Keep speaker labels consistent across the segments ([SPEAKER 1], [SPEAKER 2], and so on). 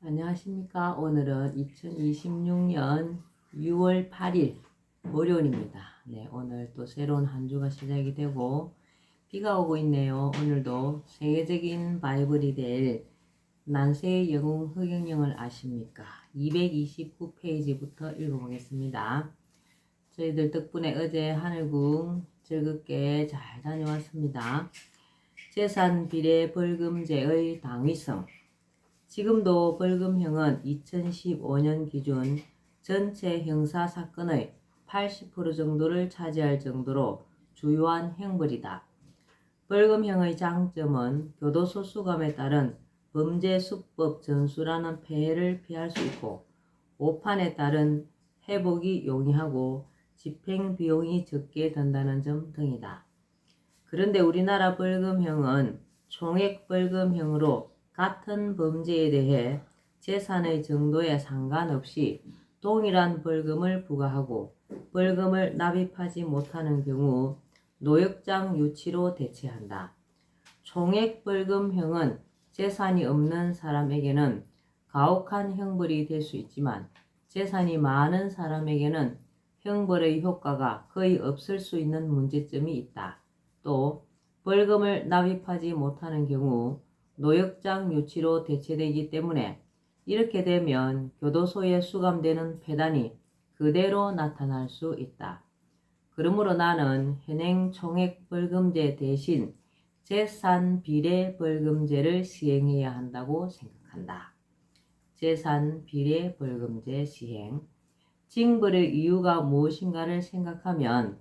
[SPEAKER 1] 안녕하십니까. 오늘은 2026년 6월 8일 월요일입니다. 네, 오늘 또 새로운 한 주가 시작이 되고 비가 오고 있네요. 오늘도 세계적인 바이블이 될 난세의 영웅 흑영령을 아십니까? 229페이지부터 읽어보겠습니다. 저희들 덕분에 어제 하늘궁 즐겁게 잘 다녀왔습니다. 재산 비례 벌금제의 당위성. 지금도 벌금형은 2015년 기준 전체 형사사건의 80% 정도를 차지할 정도로 주요한 형벌이다. 벌금형의 장점은 교도소 수감에 따른 범죄 수법 전수라는 폐해를 피할 수 있고 오판에 따른 회복이 용이하고 집행 비용이 적게 든다는 점 등이다. 그런데 우리나라 벌금형은 총액 벌금형으로 같은 범죄에 대해 재산의 정도에 상관없이 동일한 벌금을 부과하고 벌금을 납입하지 못하는 경우 노역장 유치로 대체한다. 총액 벌금형은 재산이 없는 사람에게는 가혹한 형벌이 될 수 있지만 재산이 많은 사람에게는 형벌의 효과가 거의 없을 수 있는 문제점이 있다. 또 벌금을 납입하지 못하는 경우 노역장 유치로 대체되기 때문에 이렇게 되면 교도소에 수감되는 폐단이 그대로 나타날 수 있다. 그러므로 나는 현행 총액 벌금제 대신 재산 비례 벌금제를 시행해야 한다고 생각한다. 재산 비례 벌금제 시행. 징벌의 이유가 무엇인가를 생각하면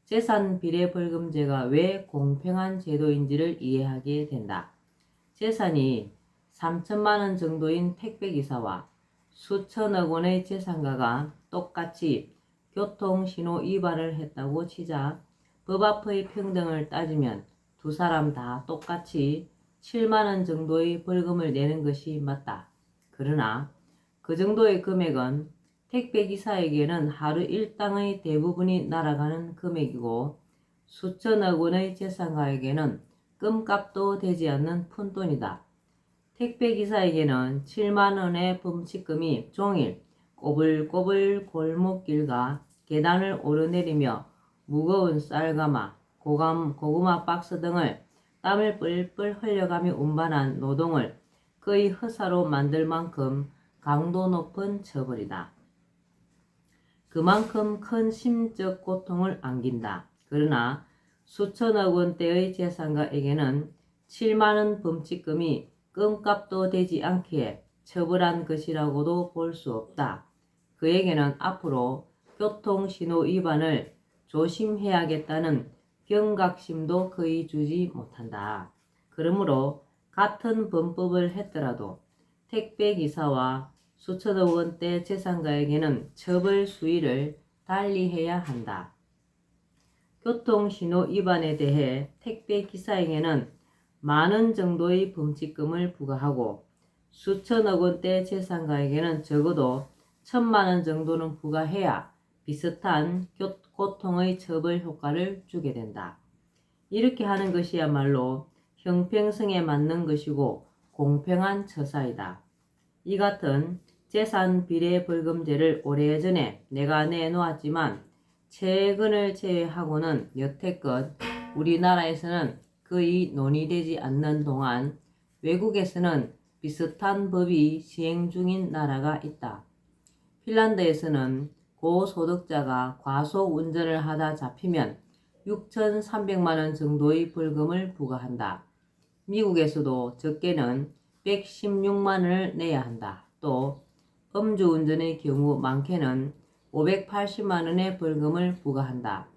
[SPEAKER 1] 재산 비례 벌금제가 왜 공평한 제도인지를 이해하게 된다. 재산이 3천만 원 정도인 택배기사와 수천억 원의 재산가가 똑같이 교통신호 위반을 했다고 치자 법 앞의 평등을 따지면 두 사람 다 똑같이 7만 원 정도의 벌금을 내는 것이 맞다. 그러나 그 정도의 금액은 택배기사에게는 하루 일당의 대부분이 날아가는 금액이고 수천억 원의 재산가에게는 끔값도 되지 않는 푼돈이다. 택배기사에게는 7만 원의 범칙금이 종일 꼬불꼬불 골목길과 계단을 오르내리며 무거운 쌀가마, 고구마 박스 등을 땀을 뿔뿔 흘려가며 운반한 노동을 거의 허사로 만들 만큼 강도 높은 처벌이다. 그만큼 큰 심적 고통을 안긴다. 그러나 수천억 원대의 재산가에게는 7만 원 범칙금이 끔값도 되지 않기에 처벌한 것이라고도 볼 수 없다. 그에게는 앞으로 교통신호 위반을 조심해야겠다는 경각심도 거의 주지 못한다. 그러므로 같은 범법을 했더라도 택배기사와 수천억 원대 재산가에게는 처벌 수위를 달리해야 한다. 교통신호 위반에 대해 택배기사에게는 만 원 정도의 범칙금을 부과하고 수천억 원대 재산가에게는 적어도 1,000만 원 정도는 부과해야 비슷한 고통의 처벌 효과를 주게 된다. 이렇게 하는 것이야말로 형평성에 맞는 것이고 공평한 처사이다. 이 같은 재산 비례 벌금제를 오래전에 내가 내놓았지만 최근을 제외하고는 여태껏 우리나라에서는 거의 논의되지 않는 동안 외국에서는 비슷한 법이 시행 중인 나라가 있다. 핀란드에서는 고소득자가 과속 운전을 하다 잡히면 6,300만 원 정도의 벌금을 부과한다. 미국에서도 적게는 116만 원을 내야 한다. 또 음주운전의 경우 많게는 580만 원의 벌금을 부과한다.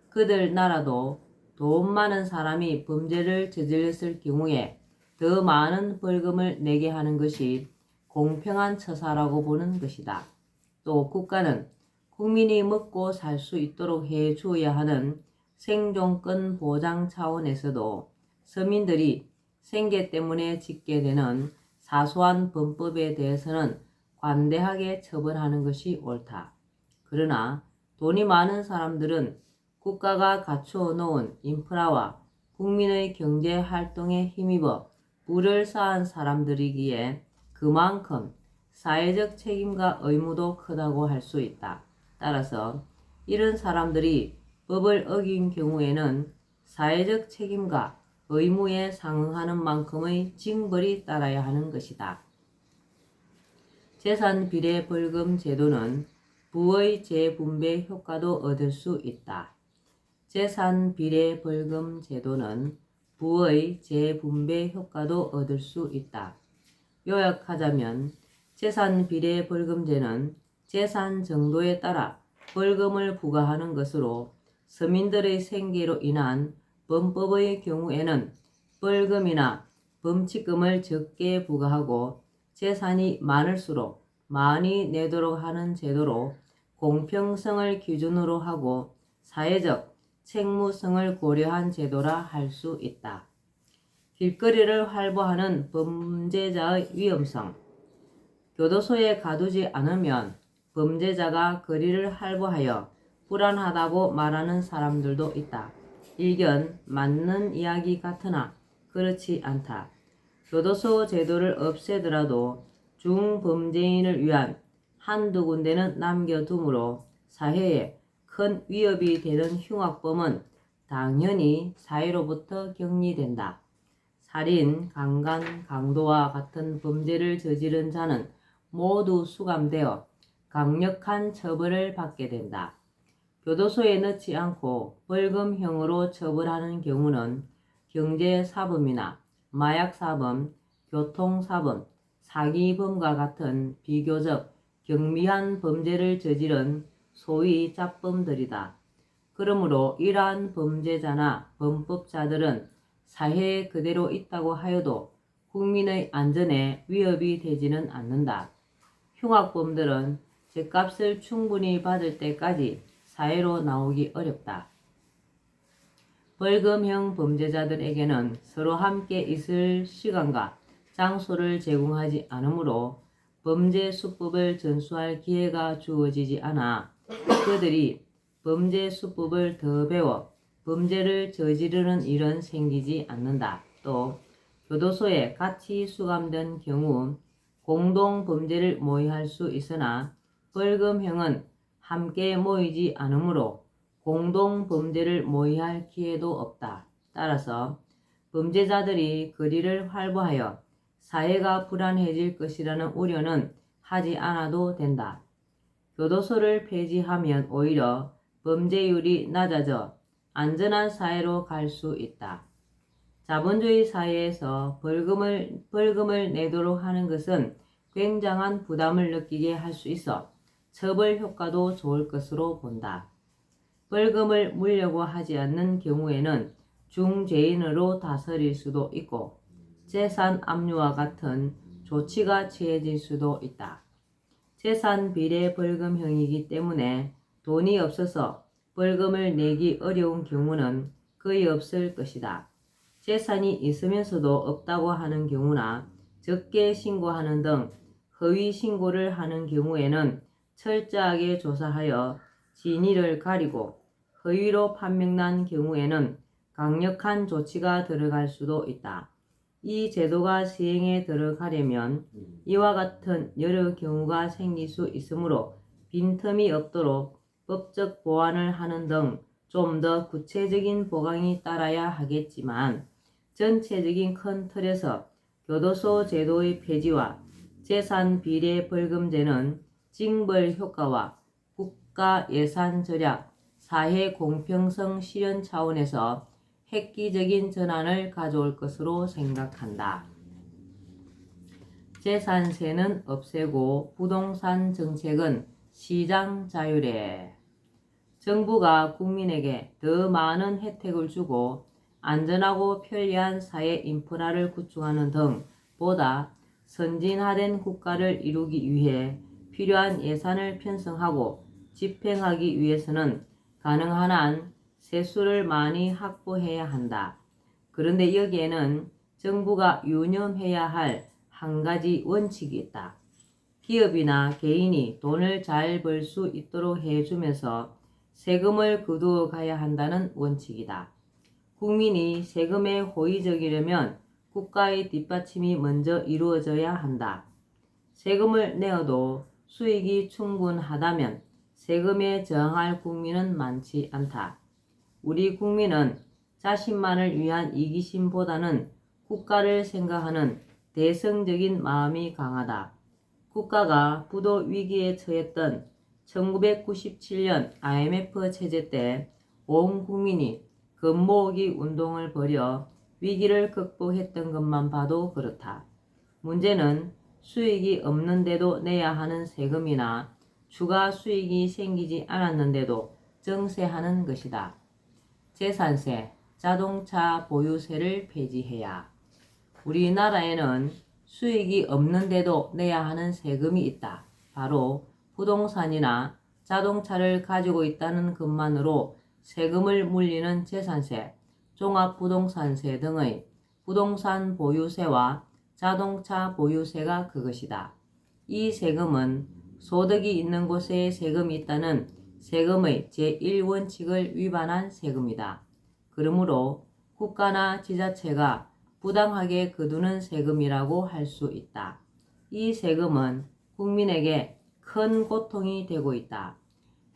[SPEAKER 1] 그들 나라도 돈 많은 사람이 범죄를 저질렀을 경우에 더 많은 벌금을 내게 하는 것이 공평한 처사라고 보는 것이다. 또 국가는 국민이 먹고 살 수 있도록 해 주어야 하는 생존권 보장 차원에서도 서민들이 생계 때문에 짓게 되는 사소한 범법에 대해서는 관대하게 처벌하는 것이 옳다. 그러나 돈이 많은 사람들은 국가가 갖추어 놓은 인프라와 국민의 경제 활동에 힘입어 부를 쌓은 사람들이기에 그만큼 사회적 책임과 의무도 크다고 할 수 있다. 따라서 이런 사람들이 법을 어긴 경우에는 사회적 책임과 의무에 상응하는 만큼의 징벌이 따라야 하는 것이다. 재산비례벌금 제도는 부의 재분배 효과도 얻을 수 있다. 재산비례벌금 제도는 부의 재분배 효과도 얻을 수 있다. 요약하자면 재산비례벌금제는 재산 정도에 따라 벌금을 부과하는 것으로 서민들의 생계로 인한 범법의 경우에는 벌금이나 범칙금을 적게 부과하고 재산이 많을수록 많이 내도록 하는 제도로 공평성을 기준으로 하고 사회적 책무성을 고려한 제도라 할 수 있다. 길거리를 활보하는 범죄자의 위험성. 교도소에 가두지 않으면 범죄자가 거리를 활보하여 불안하다고 말하는 사람들도 있다. 일견 맞는 이야기 같으나 그렇지 않다. 교도소 제도를 없애더라도 중범죄인을 위한 한두 군데는 남겨두므로 사회에 큰 위협이 되는 흉악범은 당연히 사회로부터 격리된다. 살인, 강간, 강도와 같은 범죄를 저지른 자는 모두 수감되어 강력한 처벌을 받게 된다. 교도소에 넣지 않고 벌금형으로 처벌하는 경우는 경제사범이나 마약사범, 교통사범, 사기범과 같은 비교적 경미한 범죄를 저지른 소위 짭범들이다. 그러므로 이러한 범죄자나 범법자들은 사회에 그대로 있다고 하여도 국민의 안전에 위협이 되지는 않는다. 흉악범들은 죗값을 충분히 받을 때까지 사회로 나오기 어렵다. 벌금형 범죄자들에게는 서로 함께 있을 시간과 장소를 제공하지 않으므로 범죄 수법을 전수할 기회가 주어지지 않아 그들이 범죄 수법을 더 배워 범죄를 저지르는 일은 생기지 않는다. 또 교도소에 같이 수감된 경우 공동 범죄를 모의할 수 있으나 벌금형은 함께 모이지 않으므로 공동 범죄를 모의할 기회도 없다. 따라서 범죄자들이 거리를 활보하여 사회가 불안해질 것이라는 우려는 하지 않아도 된다. 교도소를 폐지하면 오히려 범죄율이 낮아져 안전한 사회로 갈 수 있다. 자본주의 사회에서 벌금을 내도록 하는 것은 굉장한 부담을 느끼게 할 수 있어 처벌 효과도 좋을 것으로 본다. 벌금을 물려고 하지 않는 경우에는 중죄인으로 다스릴 수도 있고 재산 압류와 같은 조치가 취해질 수도 있다. 재산 비례 벌금형이기 때문에 돈이 없어서 벌금을 내기 어려운 경우는 거의 없을 것이다. 재산이 있으면서도 없다고 하는 경우나 적게 신고하는 등 허위 신고를 하는 경우에는 철저하게 조사하여 진위를 가리고 허위로 판명난 경우에는 강력한 조치가 들어갈 수도 있다. 이 제도가 시행에 들어가려면 이와 같은 여러 경우가 생길 수 있으므로 빈틈이 없도록 법적 보완을 하는 등 좀 더 구체적인 보강이 따라야 하겠지만 전체적인 큰 틀에서 교도소 제도의 폐지와 재산 비례 벌금제는 징벌 효과와 국가 예산 절약, 사회 공평성 실현 차원에서 획기적인 전환을 가져올 것으로 생각한다. 재산세는 없애고 부동산 정책은 시장 자율에. 정부가 국민에게 더 많은 혜택을 주고 안전하고 편리한 사회 인프라를 구축하는 등 보다 선진화된 국가를 이루기 위해 필요한 예산을 편성하고 집행하기 위해서는 가능한 한 세수를 많이 확보해야 한다. 그런데 여기에는 정부가 유념해야 할 한 가지 원칙이 있다. 기업이나 개인이 돈을 잘 벌 수 있도록 해주면서 세금을 거두어 가야 한다는 원칙이다. 국민이 세금에 호의적이려면 국가의 뒷받침이 먼저 이루어져야 한다. 세금을 내어도 수익이 충분하다면 세금에 저항할 국민은 많지 않다. 우리 국민은 자신만을 위한 이기심보다는 국가를 생각하는 대승적인 마음이 강하다. 국가가 부도 위기에 처했던 1997년 IMF 체제 때 온 국민이 금 모으기 운동을 벌여 위기를 극복했던 것만 봐도 그렇다. 문제는 수익이 없는데도 내야 하는 세금이나 추가 수익이 생기지 않았는데도 증세하는 것이다. 재산세, 자동차 보유세를 폐지해야. 우리나라에는 수익이 없는데도 내야 하는 세금이 있다. 바로 부동산이나 자동차를 가지고 있다는 것만으로 세금을 물리는 재산세, 종합부동산세 등의 부동산 보유세와 자동차 보유세가 그것이다. 이 세금은 소득이 있는 곳에 세금이 있다는 세금의 제1원칙을 위반한 세금이다. 그러므로 국가나 지자체가 부당하게 거두는 세금이라고 할 수 있다. 이 세금은 국민에게 큰 고통이 되고 있다.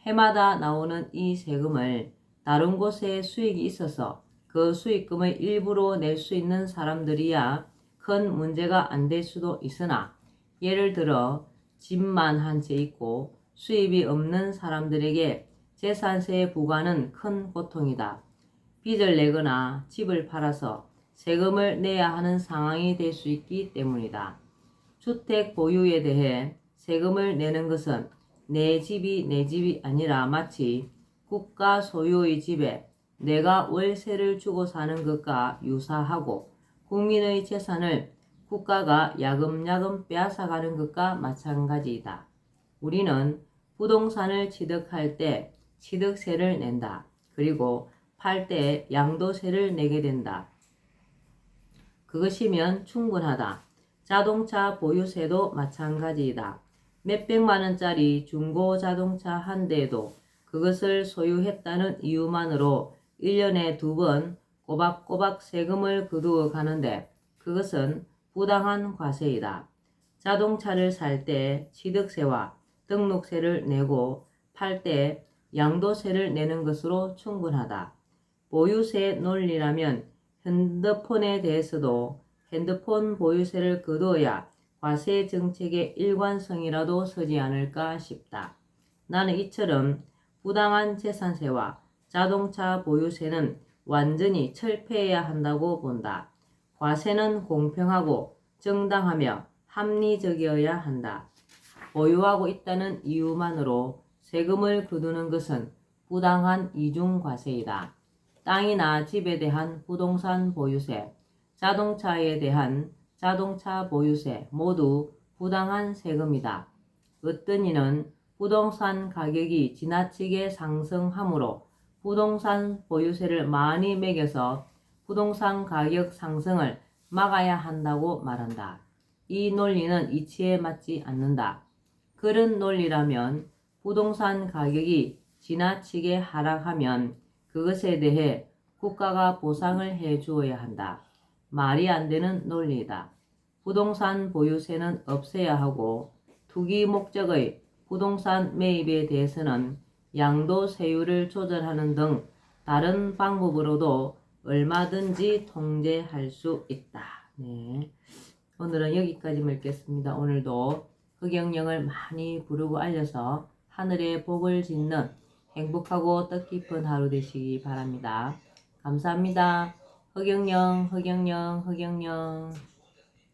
[SPEAKER 1] 해마다 나오는 이 세금을 다른 곳에 수익이 있어서 그 수익금의 일부로 낼 수 있는 사람들이야 큰 문제가 안 될 수도 있으나, 예를 들어 집만 한 채 있고 수입이 없는 사람들에게 재산세 부과는 큰 고통이다. 빚을 내거나 집을 팔아서 세금을 내야 하는 상황이 될 수 있기 때문이다. 주택 보유에 대해 세금을 내는 것은 내 집이 아니라 마치 국가 소유의 집에 내가 월세를 주고 사는 것과 유사하고, 국민의 재산을 국가가 야금야금 빼앗아가는 것과 마찬가지이다. 우리는 부동산을 취득할 때 취득세를 낸다. 그리고 팔 때 양도세를 내게 된다. 그것이면 충분하다. 자동차 보유세도 마찬가지이다. 몇백만 원짜리 중고 자동차 한 대에도 그것을 소유했다는 이유만으로 1년에 2번 꼬박꼬박 세금을 거두어 가는데 그것은 부당한 과세이다. 자동차를 살 때 취득세와 등록세를 내고 팔 때 양도세를 내는 것으로 충분하다. 보유세 논리라면 핸드폰에 대해서도 핸드폰 보유세를 거두어야 과세 정책의 일관성이라도 서지 않을까 싶다. 나는 이처럼 부당한 재산세와 자동차 보유세는 완전히 철폐해야 한다고 본다. 과세는 공평하고 정당하며 합리적이어야 한다. 보유하고 있다는 이유만으로 세금을 거두는 것은 부당한 이중과세이다. 땅이나 집에 대한 부동산 보유세, 자동차에 대한 자동차 보유세 모두 부당한 세금이다. 어떤 이는 부동산 가격이 지나치게 상승하므로 부동산 보유세를 많이 매겨서 부동산 가격 상승을 막아야 한다고 말한다. 이 논리는 이치에 맞지 않는다. 그런 논리라면 부동산 가격이 지나치게 하락하면 그것에 대해 국가가 보상을 해 주어야 한다. 말이 안 되는 논리다. 부동산 보유세는 없애야 하고 투기 목적의 부동산 매입에 대해서는 양도세율을 조절하는 등 다른 방법으로도 얼마든지 통제할 수 있다. 네. 오늘은 여기까지 읽겠습니다. 오늘도 흑영령을 많이 부르고 알려서 하늘의 복을 짓는 행복하고 뜻깊은 하루 되시기 바랍니다. 감사합니다. 흑영령, 흑영령, 흑영령.